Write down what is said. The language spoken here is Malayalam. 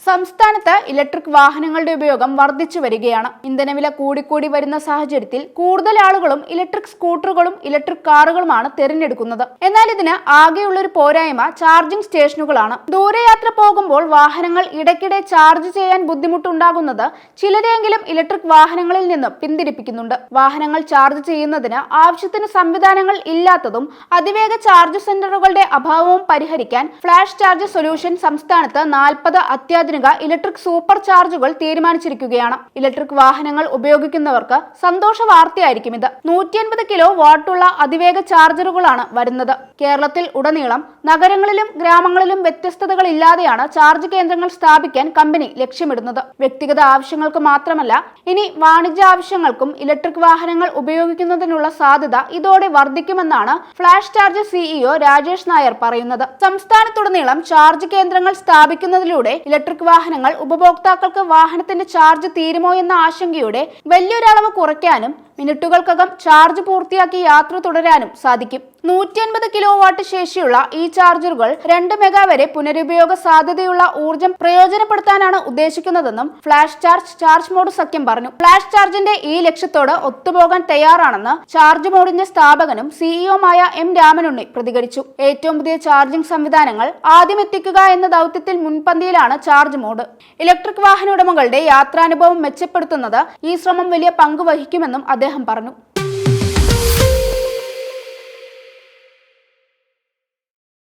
സംസ്ഥാനത്ത് ഇലക്ട്രിക് വാഹനങ്ങളുടെ ഉപയോഗം വർദ്ധിച്ചു വരികയാണ്. ഇന്ധനവില കൂടിക്കൂടി വരുന്ന സാഹചര്യത്തിൽ കൂടുതൽ ആളുകളും ഇലക്ട്രിക് സ്കൂട്ടറുകളും ഇലക്ട്രിക് കാറുകളുമാണ് തിരഞ്ഞെടുക്കുന്നത്. എന്നാൽ ഇതിന് ആകെയുള്ളൊരു പോരായ്മ ചാർജിംഗ് സ്റ്റേഷനുകളാണ്. ദൂരയാത്ര പോകുമ്പോൾ വാഹനങ്ങൾ ഇടയ്ക്കിടെ ചാർജ് ചെയ്യാൻ ബുദ്ധിമുട്ടുണ്ടാകുന്നത് ചിലരെങ്കിലും ഇലക്ട്രിക് വാഹനങ്ങളിൽ നിന്ന് പിന്തിരിപ്പിക്കുന്നുണ്ട്. വാഹനങ്ങൾ ചാർജ് ചെയ്യുന്നതിന് ആവശ്യത്തിന് സംവിധാനങ്ങൾ ഇല്ലാത്തതും അതിവേഗ ചാർജ് സെന്ററുകളുടെ അഭാവവും പരിഹരിക്കാൻ ഫ്ലാഷ് ചാർജ് സൊല്യൂഷൻ സംസ്ഥാനത്ത് 40 അത്യാധുനിക ഇലക്ട്രിക് സൂപ്പർ ചാർജുകൾ തീരുമാനിച്ചിരിക്കുകയാണ്. ഇലക്ട്രിക് വാഹനങ്ങൾ ഉപയോഗിക്കുന്നവർക്ക് സന്തോഷ വാർത്തയായിരിക്കും ഇത്. 150 കിലോ വാട്ടുള്ള അതിവേഗ ചാർജറുകളാണ് വരുന്നത്. കേരളത്തിൽ ഉടനീളം നഗരങ്ങളിലും ഗ്രാമങ്ങളിലും വ്യത്യസ്തതകളില്ലാതെയാണ് ചാർജ് കേന്ദ്രങ്ങൾ സ്ഥാപിക്കാൻ കമ്പനി ലക്ഷ്യമിടുന്നത്. വ്യക്തിഗത ആവശ്യങ്ങൾക്ക് മാത്രമല്ല, ഇനി വാണിജ്യ ആവശ്യങ്ങൾക്കും ഇലക്ട്രിക് വാഹനങ്ങൾ ഉപയോഗിക്കുന്നതിനുള്ള സാധ്യത ഇതോടെ വർദ്ധിക്കുമെന്നാണ് flash charge CEO Rajesh Nair പറയുന്നത്. സംസ്ഥാനത്തുടനീളം ചാർജ് കേന്ദ്രങ്ങൾ സ്ഥാപിക്കുന്നതിലൂടെ ഇലക്ട്രിക് വാഹനങ്ങൾ ഉപഭോക്താക്കൾക്ക് വാഹനത്തിന്റെ ചാർജ് തീരുമോ എന്ന ആശങ്കയുടെ വലിയൊരളവ് കുറയ്ക്കാനും മിനിറ്റുകൾക്കകം ചാർജ് പൂർത്തിയാക്കി യാത്ര തുടരാനും സാധിക്കും. 150 കിലോ വാട്ട് ശേഷിയുള്ള ഈ ചാർജറുകൾ 2 മെഗാ വരെ പുനരുപയോഗ സാധ്യതയുള്ള ഊർജ്ജം പ്രയോജനപ്പെടുത്താനാണ് ഉദ്ദേശിക്കുന്നതെന്നും ഫ്ലാഷ് ചാർജ് മോഡ് സഖ്യം പറഞ്ഞു. ഫ്ലാഷ് ചാർജിന്റെ ഈ ലക്ഷ്യത്തോട് ഒത്തുപോകാൻ തയ്യാറാണെന്ന് ചാർജ് മോഡിന്റെ സ്ഥാപകനും സിഇഒമായ എം രാമനുണ്ണി പ്രതികരിച്ചു. ഏറ്റവും പുതിയ ചാർജിംഗ് സംവിധാനങ്ങൾ ആദ്യം എത്തിക്കുക എന്ന ദൗത്യത്തിൽ മുൻപന്തിയിലാണ് ചാർജ് മോഡ്. ഇലക്ട്രിക് വാഹന ഉടമകളുടെ യാത്രാനുഭവം മെച്ചപ്പെടുത്തുന്നത് ഈ ശ്രമം വലിയ പങ്ക് വഹിക്കുമെന്നും അദ്ദേഹം പറഞ്ഞു.